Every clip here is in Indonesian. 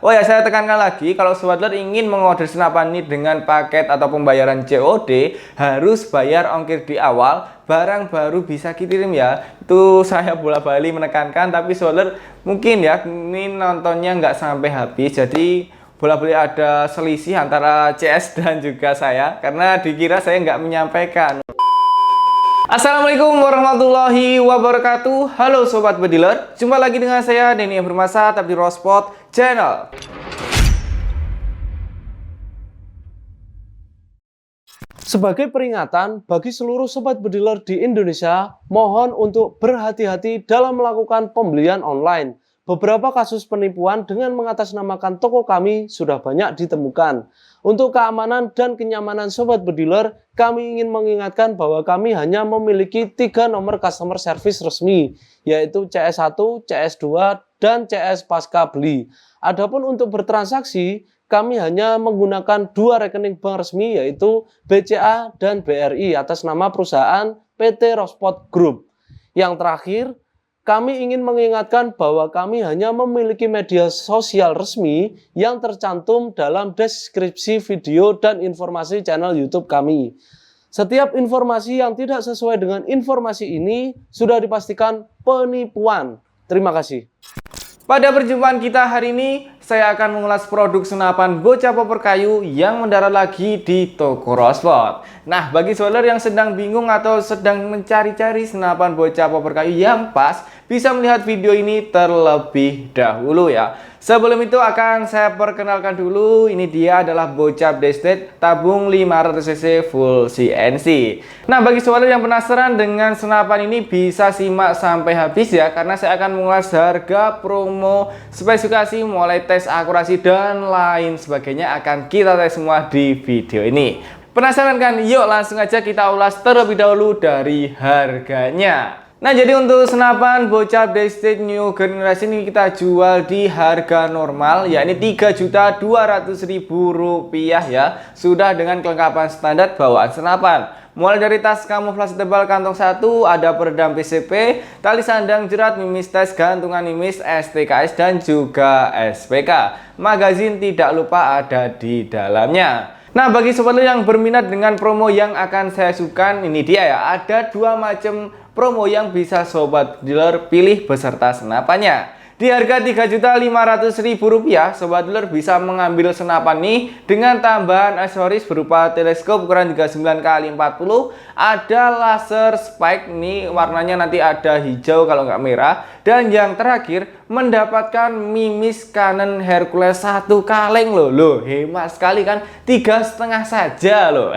Oh ya, saya tekankan lagi, kalau Sobat Dealer ingin mengorder senapan ini dengan paket atau pembayaran COD, harus bayar ongkir di awal, barang baru bisa kirim ya. Itu saya bolak-balik menekankan, tapi Sobat Dealer mungkin ya ini nontonnya nggak sampai habis, jadi bolak-balik ada selisih antara CS dan juga saya, karena dikira saya nggak menyampaikan. Assalamualaikum warahmatullahi wabarakatuh. Halo Sobat Bediler, jumpa lagi dengan saya Denny yang bermasa di Rospot Channel. Sebagai peringatan bagi seluruh Sobat Bediler di Indonesia, mohon untuk berhati-hati dalam melakukan pembelian online. Beberapa kasus penipuan dengan mengatasnamakan toko kami sudah banyak ditemukan. Untuk keamanan dan kenyamanan Sobat Bediler, kami ingin mengingatkan bahwa kami hanya memiliki 3 nomor customer service resmi, yaitu CS1, CS2, dan CS pasca beli. Adapun untuk bertransaksi, kami hanya menggunakan 2 rekening bank resmi, yaitu BCA dan BRI atas nama perusahaan PT Rospot Group. Yang terakhir, kami ingin mengingatkan bahwa kami hanya memiliki media sosial resmi yang tercantum dalam deskripsi video dan informasi channel YouTube kami. Setiap informasi yang tidak sesuai dengan informasi ini sudah dipastikan penipuan. Terima kasih. Pada perjumpaan kita hari ini, saya akan mengulas produk senapan bocah popor kayu yang mendarat lagi di toko Rospot. Nah, bagi Sobat yang sedang bingung atau sedang mencari-cari senapan bocah popor kayu yang pas, bisa melihat video ini terlebih dahulu ya. Sebelum itu akan saya perkenalkan dulu, ini dia adalah bocap Destet tabung 500cc full CNC. Nah, bagi Sobat yang penasaran dengan senapan ini bisa simak sampai habis ya, karena saya akan mengulas harga, promo, spesifikasi, mulai tes akurasi dan lain sebagainya akan kita tes semua di video ini. Penasaran kan? Yuk langsung aja kita ulas terlebih dahulu dari harganya. Nah, jadi untuk senapan bocap Destet New Generation ini kita jual di harga normal, yakni Rp3.200.000 ya, sudah dengan kelengkapan standar bawaan senapan. Mulai dari tas kamuflase tebal kantong 1, ada peredam PCP, tali sandang jerat, mimis tes, gantungan mimis, STKS, dan juga SPK. Magazin tidak lupa ada di dalamnya. Nah, bagi Sobat yang berminat dengan promo yang akan saya sukan, ini dia ya, ada 2 macam promo yang bisa Sobat Dealer pilih beserta senapannya. Di harga Rp3.500.000, Sobat Dealer bisa mengambil senapan ini dengan tambahan aksesoris berupa teleskop ukuran 39x40, ada laser spike, ini warnanya nanti ada hijau kalau nggak merah, dan yang terakhir mendapatkan mimis Canon Hercules 1 kaleng loh, hemat sekali kan, 3,5 saja loh.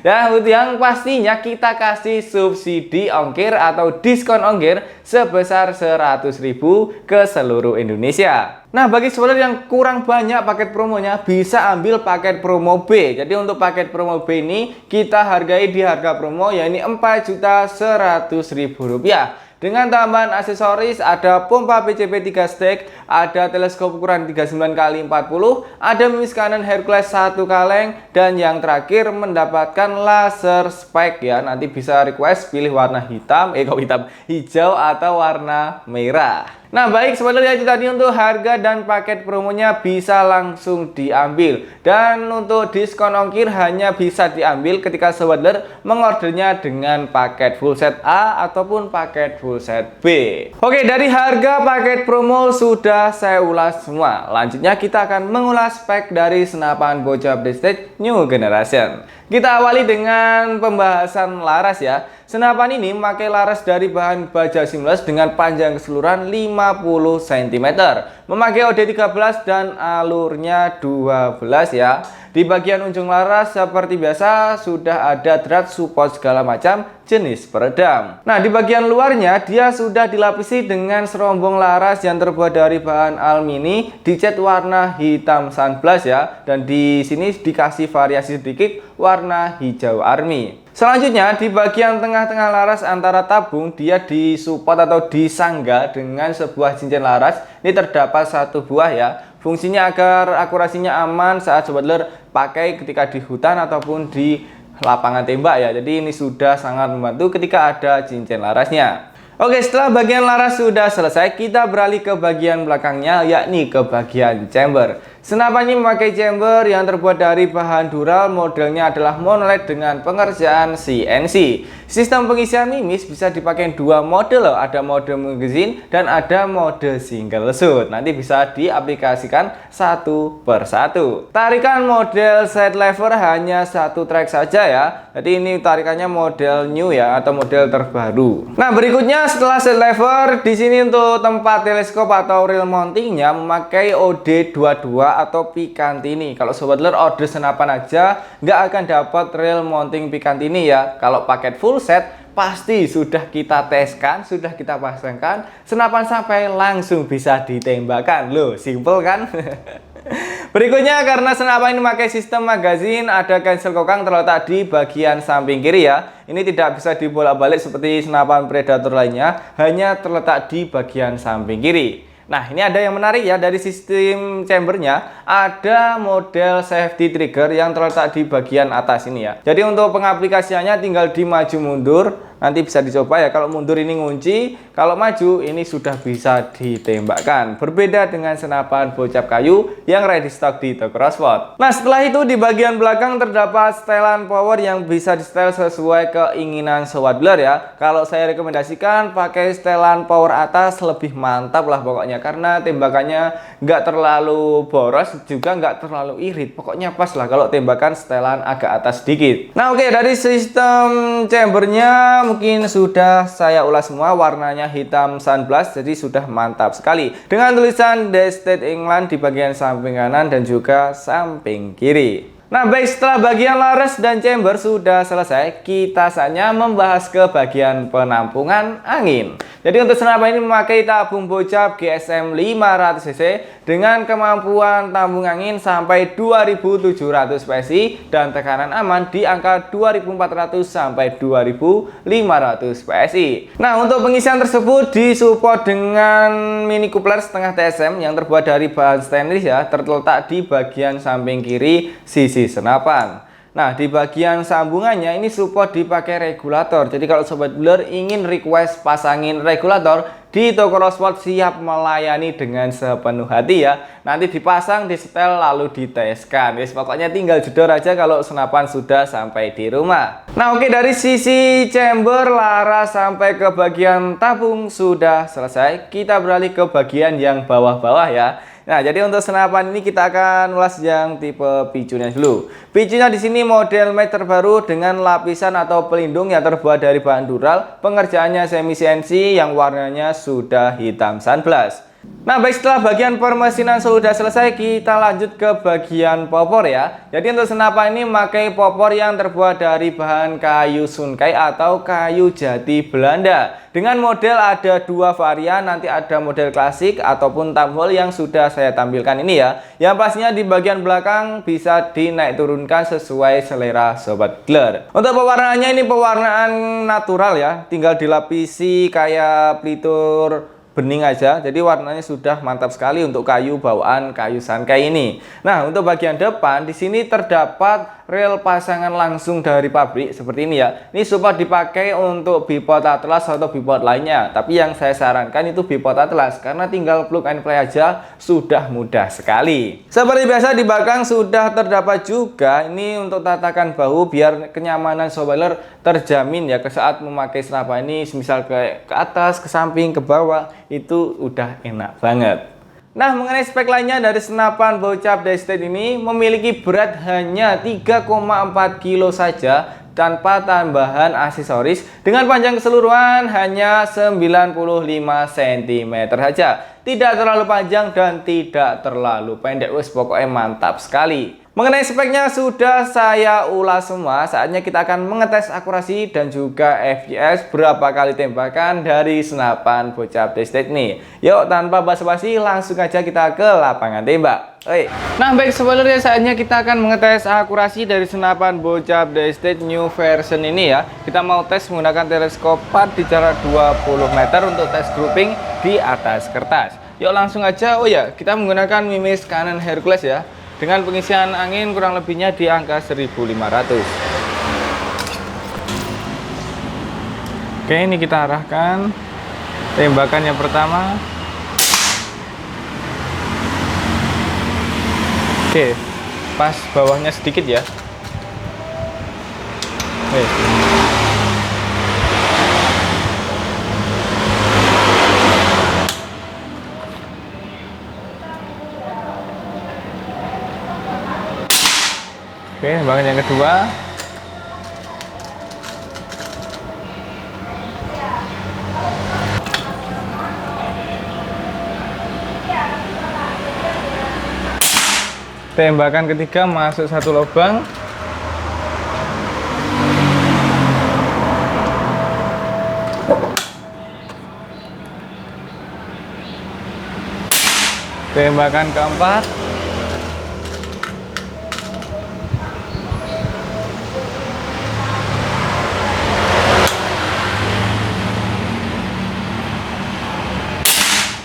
Dan yang pastinya kita kasih subsidi ongkir atau diskon ongkir sebesar Rp100.000 ke seluruh Indonesia. Nah, bagi Sobat yang kurang banyak paket promonya, bisa ambil paket promo B. Jadi untuk paket promo B ini kita hargai di harga promo, yakni Rp4.100.000. Dengan tambahan aksesoris ada pompa PCP 3 stek, ada teleskop ukuran 39x40, ada mimis Canon Hercules 1 kaleng, dan yang terakhir mendapatkan laser spike ya. Nanti bisa request pilih warna hitam, hijau atau warna merah. Nah, baik Sobat ya, itu tadi untuk harga dan paket promonya bisa langsung diambil. Dan untuk diskon ongkir hanya bisa diambil ketika Sobat mengordernya dengan paket full set A ataupun paket full set B. Oke, dari harga paket promo sudah saya ulas semua. Lanjutnya kita akan mengulas spek dari senapan bocap Destet New Generation. Kita awali dengan pembahasan laras ya. Senapan ini memakai laras dari bahan baja seamless dengan panjang keseluruhan 50 cm, memakai OD13 dan alurnya 12 ya. Di bagian ujung laras seperti biasa sudah ada drat support segala macam jenis peredam. Nah, di bagian luarnya dia sudah dilapisi dengan serombong laras yang terbuat dari bahan alumini, dicat warna hitam sunblast ya, dan di sini dikasih variasi sedikit warna hijau army. Selanjutnya di bagian tengah-tengah laras antara tabung dia disupport atau disangga dengan sebuah cincin laras. Ini terdapat 1 buah ya. Fungsinya agar akurasinya aman saat Sobat Dealer pakai ketika di hutan ataupun di lapangan tembak ya. Jadi ini sudah sangat membantu ketika ada cincin larasnya. Oke, setelah bagian laras sudah selesai, kita beralih ke bagian belakangnya, yakni ke bagian chamber. Senapan ini memakai chamber yang terbuat dari bahan dural, modelnya adalah monolith dengan pengerjaan CNC. Sistem pengisian mimis bisa dipakai dua mode loh, ada mode magazine dan ada mode single shoot. Nanti bisa diaplikasikan satu per satu. Tarikan model side lever hanya satu track saja ya. Jadi ini tarikannya model new ya, atau model terbaru. Nah, berikutnya setelah side lever, di sini untuk tempat teleskop atau reel mountingnya memakai OD22 atau Picatinny. Kalau sobat dealer order senapan aja nggak akan dapat reel mounting Picatinny ya. Kalau paket full set pasti sudah kita teskan, sudah kita pasangkan, senapan sampai langsung bisa ditembakkan. Loh, simple kan? Berikutnya, karena senapan ini memakai sistem magazine, ada cancel kokang terletak di bagian samping kiri ya. Ini tidak bisa dibolak-balik seperti senapan predator lainnya, hanya terletak di bagian samping kiri. Nah, ini ada yang menarik ya, dari sistem chambernya ada model safety trigger yang terletak di bagian atas ini ya. Jadi untuk pengaplikasiannya tinggal dimaju mundur, nanti bisa dicoba ya. Kalau mundur ini ngunci, kalau maju ini sudah bisa ditembakkan. Berbeda dengan senapan bocap kayu yang ready stock di toko Rosport. Nah, setelah itu di bagian belakang terdapat setelan power yang bisa di setel sesuai keinginan sobat dealer ya. Kalau saya rekomendasikan pakai setelan power atas, lebih mantap lah pokoknya, karena tembakannya nggak terlalu boros juga nggak terlalu irit. Pokoknya pas lah kalau tembakan setelan agak atas sedikit. Nah, oke, dari sistem chambernya mungkin sudah saya ulas semua. Warnanya hitam sunblast, jadi sudah mantap sekali dengan tulisan The State England di bagian samping kanan dan juga samping kiri. Nah, baik, setelah bagian laras dan chamber sudah selesai, kita saatnya membahas ke bagian penampungan angin. Jadi untuk senapan ini memakai tabung bocap GSM 500 cc dengan kemampuan tampung angin sampai 2700 PSI dan tekanan aman di angka 2400 sampai 2500 PSI. Nah, untuk pengisian tersebut disupport dengan mini coupler setengah TSM yang terbuat dari bahan stainless ya, terletak di bagian samping kiri sisi senapan. Nah, di bagian sambungannya ini support dipakai regulator. Jadi kalau sobat dealer ingin request pasangin regulator, di toko Rosport siap melayani dengan sepenuh hati ya. Nanti dipasang, disetel, lalu diteskan. Guys, pokoknya tinggal jedor aja kalau senapan sudah sampai di rumah. Nah, oke, dari sisi chamber, laras sampai ke bagian tabung sudah selesai. Kita beralih ke bagian yang bawah-bawah ya. Nah, jadi untuk senapan ini kita akan ulas yang tipe picunya dulu. Picunya di sini model match terbaru dengan lapisan atau pelindung yang terbuat dari bahan dural. Pengerjaannya semi CNC yang warnanya sudah hitam sunblast. Nah, baik, setelah bagian permesinan sudah selesai, kita lanjut ke bagian popor ya. Jadi untuk senapan ini memakai popor yang terbuat dari bahan kayu sunkai atau kayu jati Belanda. Dengan model ada dua varian, nanti ada model klasik ataupun tamhole yang sudah saya tampilkan ini ya. Yang pastinya di bagian belakang bisa dinaik turunkan sesuai selera sobat dealer. Untuk pewarnaannya ini pewarnaan natural ya, tinggal dilapisi kayak pelitur bening aja, jadi warnanya sudah mantap sekali untuk kayu bawaan kayu sunkai ini. Nah, untuk bagian depan di sini terdapat rel pasangan langsung dari pabrik seperti ini ya. Ini support dipakai untuk bipod Atlas atau bipod lainnya, tapi yang saya sarankan itu bipod Atlas karena tinggal plug and play aja sudah mudah sekali. Seperti biasa di belakang sudah terdapat juga ini untuk tatakan bahu biar kenyamanan sobat dealer terjamin ya ke saat memakai senapan ini, misal ke atas, ke samping, ke bawah, itu udah enak banget. Nah, mengenai spek lainnya dari senapan bocap The State ini memiliki berat hanya 3,4 kilo saja tanpa tambahan aksesoris dengan panjang keseluruhan hanya 95 cm saja. Tidak terlalu panjang dan tidak terlalu pendek. Wes, pokoknya mantap sekali. Mengenai speknya sudah saya ulas semua. Saatnya kita akan mengetes akurasi dan juga FPS berapa kali tembakan dari senapan bocap The State nih. Yuk, tanpa basa-basi langsung aja kita ke lapangan tembak. Nah, baik sobat dealer, saatnya kita akan mengetes akurasi dari senapan bocap The State new version ini ya. Kita mau tes menggunakan teleskop part di jarak 20 meter untuk tes grouping di atas kertas. Yuk langsung aja. Oh ya, kita menggunakan mimis Canon Hercules ya, dengan pengisian angin kurang lebihnya di angka 1500. Oke, ini kita arahkan. Tembakan yang pertama. Oke, pas bawahnya sedikit ya. Oke, tembakan yang kedua. Tembakan ketiga masuk satu lubang. Tembakan keempat.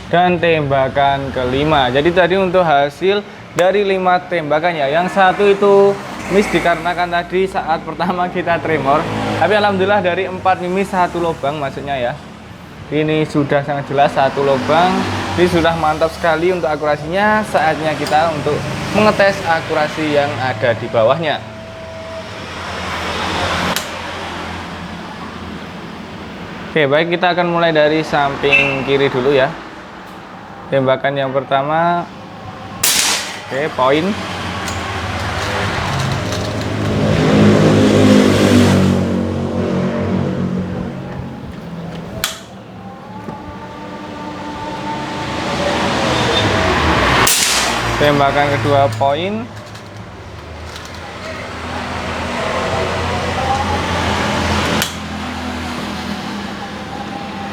Dan tembakan kelima. Jadi tadi untuk hasil dari 5 tembakannya, yang satu itu miss dikarenakan tadi saat pertama kita tremor. Tapi alhamdulillah dari 4 miss 1 lubang maksudnya ya. Ini sudah sangat jelas 1 lubang. Ini sudah mantap sekali untuk akurasinya. Saatnya kita untuk mengetes akurasi yang ada di bawahnya. Oke, baik, kita akan mulai dari samping kiri dulu ya. Tembakan yang pertama. Oke, poin. Tembakan kedua, poin.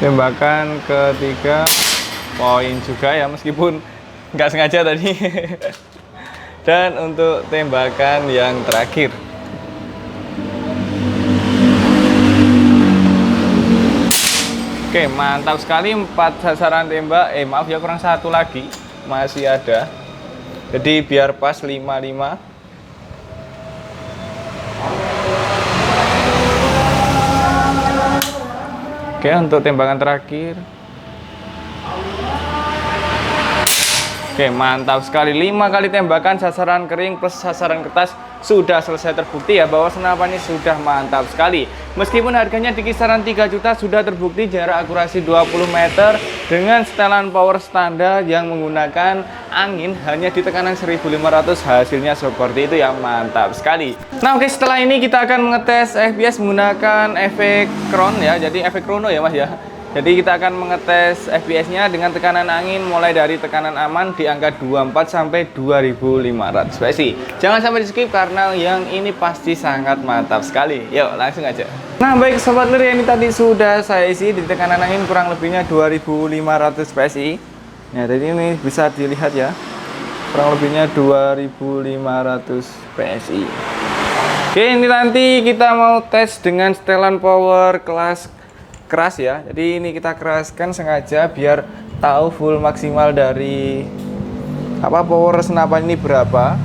Tembakan ketiga, poin juga ya, meskipun nggak sengaja tadi. Dan untuk tembakan yang terakhir. Oke, mantap sekali, 4 sasaran tembak. Maaf ya, kurang 1 lagi. Masih ada. Jadi biar pas 5-5. Oke, untuk tembakan terakhir. Oke, mantap sekali, 5 kali tembakan sasaran kering plus sasaran kertas sudah selesai terbukti ya bahwa senapan ini sudah mantap sekali. Meskipun harganya di kisaran 3 juta, sudah terbukti jarak akurasi 20 meter dengan setelan power standar yang menggunakan angin hanya di tekanan 1500, hasilnya seperti itu ya, mantap sekali. Nah oke, setelah ini kita akan mengetes FPS menggunakan efek Kron ya, jadi efek Chrono ya mas ya. Jadi kita akan mengetes FPS-nya dengan tekanan angin mulai dari tekanan aman di angka 24 sampai 2500 PSI. Jangan sampai di skip karena yang ini pasti sangat mantap sekali. Yuk langsung aja. Nah baik sobat lir, ini tadi sudah saya isi di tekanan angin kurang lebihnya 2500 PSI. Nah jadi ini bisa dilihat ya, kurang lebihnya 2500 PSI. Oke, ini nanti kita mau tes dengan setelan power kelas keras ya. Jadi ini kita keraskan sengaja biar tahu full maksimal dari power senapan ini berapa.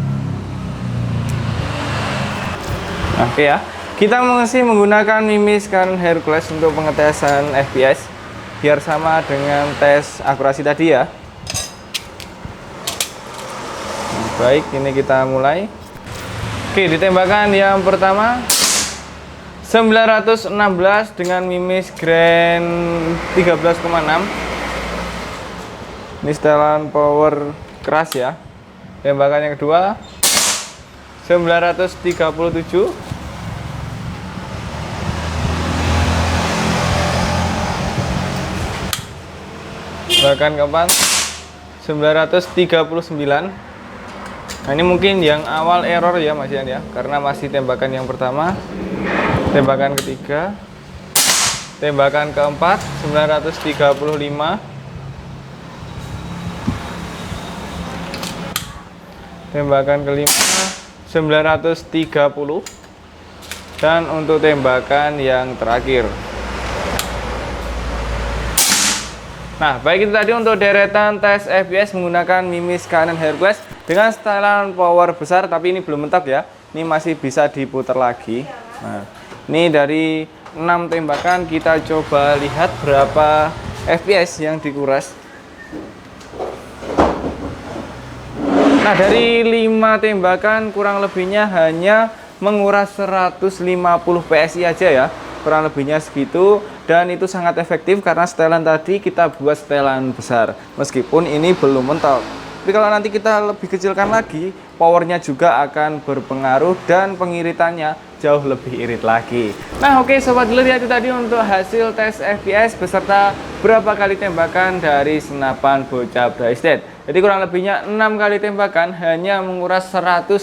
Oke ya, kita masih menggunakan Mimis Canon Hercules untuk pengetesan FPS biar sama dengan tes akurasi tadi ya. Baik, ini kita mulai. Oke, ditembakkan yang pertama 916 dengan Mimis Grand 13,6. Ini setelan power keras ya. Tembakan yang kedua 937. Tembakan keempat 939. Nah ini mungkin yang awal error ya Mas Yan ya, karena masih tembakan yang pertama. Tembakan ketiga, tembakan keempat 935, tembakan kelima 930, dan untuk tembakan yang terakhir. Nah baik, itu tadi untuk deretan tes FPS menggunakan Mimis Canon Hercules dengan setelan power besar, tapi ini belum mentok ya, ini masih bisa diputar lagi. Nah ini dari 6 tembakan kita coba lihat berapa FPS yang dikuras. Nah, dari 5 tembakan kurang lebihnya hanya menguras 150 PSI aja ya. Kurang lebihnya segitu, dan itu sangat efektif karena setelan tadi kita buat setelan besar. Meskipun ini belum mentok. Tapi kalau nanti kita lebih kecilkan lagi, powernya juga akan berpengaruh dan pengiritannya jauh lebih irit lagi. Nah, oke sobat dealer, ya itu tadi untuk hasil tes FPS beserta berapa kali tembakan dari senapan bocah Braised. Jadi kurang lebihnya 6 kali tembakan hanya menguras 150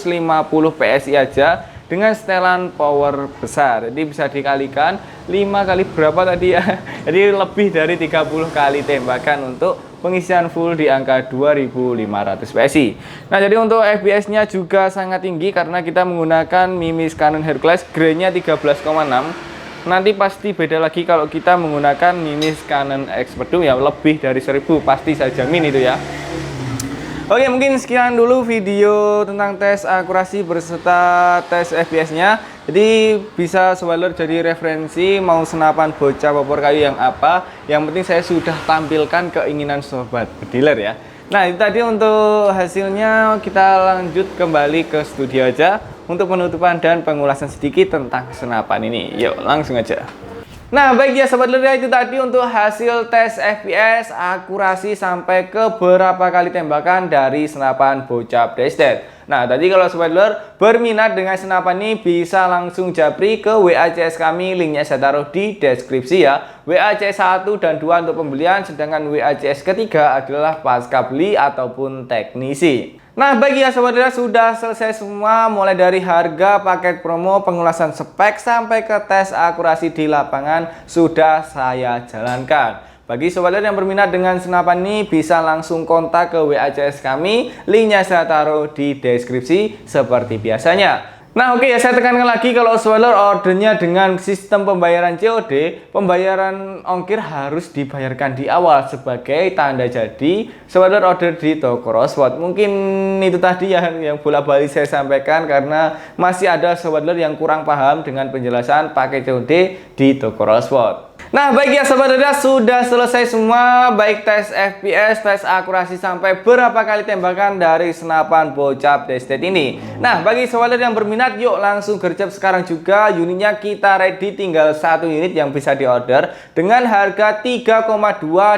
PSI aja dengan setelan power besar. Jadi bisa dikalikan 5 kali berapa tadi ya. Jadi lebih dari 30 kali tembakan untuk pengisian full di angka 2500 PSI. Nah, jadi untuk FPS-nya juga sangat tinggi karena kita menggunakan Mimis Canon Hercules grade-nya 13,6. Nanti pasti beda lagi kalau kita menggunakan Mimis Canon Expert Zoom ya, lebih dari 1000 pasti saya jamin itu ya. Oke, mungkin sekian dulu video tentang tes akurasi beserta tes FPS-nya. Jadi bisa sobat dealer jadi referensi mau senapan bocah popor kayu yang apa. Yang penting saya sudah tampilkan keinginan sobat dealer ya. Nah, itu tadi untuk hasilnya. Kita lanjut kembali ke studio aja untuk penutupan dan pengulasan sedikit tentang senapan ini. Yuk, langsung aja. Nah, baik ya sobat dealer, itu tadi untuk hasil tes FPS akurasi sampai ke berapa kali tembakan dari senapan bocah Braised. Nah, tadi kalau sobat dealer berminat dengan senapan ini bisa langsung japri ke WA CS kami, linknya saya taruh di deskripsi ya. WA CS 1 dan 2 untuk pembelian, sedangkan WA CS ketiga adalah pasca beli ataupun teknisi. Nah, baik ya sobat dealer, sudah selesai semua mulai dari harga, paket promo, pengulasan spek sampai ke tes akurasi di lapangan sudah saya jalankan. Bagi sobat dealer yang berminat dengan senapan ini bisa langsung kontak ke WA CS kami, linknya saya taruh di deskripsi seperti biasanya. Nah, oke ya, saya tekankan lagi kalau sobat dealer ordernya dengan sistem pembayaran COD, pembayaran ongkir harus dibayarkan di awal sebagai tanda jadi sobat dealer order di toko Roswot. Mungkin itu tadi yang bola-balik saya sampaikan karena masih ada sobat dealer yang kurang paham dengan penjelasan pakai COD di toko Roswot. Nah, baik ya sobat dealer, sudah selesai semua baik tes FPS, tes akurasi sampai berapa kali tembakan dari senapan bocah Braised ini. Nah, bagi sobat dealer yang berminat, yuk langsung gercep sekarang juga. Unitnya kita ready, tinggal 1 unit yang bisa diorder dengan harga 3,2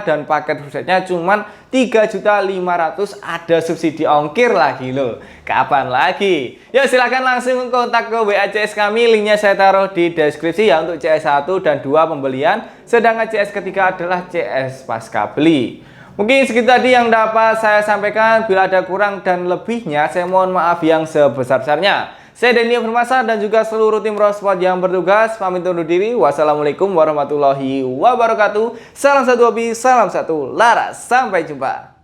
dan paket fullsetnya cuman 3.500.000, ada subsidi ongkir lagi loh. Kapan lagi? Yuk silahkan langsung kontak ke WA CS kami, linknya saya taruh di deskripsi ya untuk CS 1 dan 2 pembelian, sedangkan CS ketiga adalah CS pasca beli. Mungkin segitu tadi yang dapat saya sampaikan. Bila ada kurang dan lebihnya, saya mohon maaf yang sebesar-besarnya. Saya Denny Firmasa dan juga seluruh tim Roswot yang bertugas pamit undur diri. Wassalamualaikum warahmatullahi wabarakatuh. Salam satu hobi, salam satu laras. Sampai jumpa.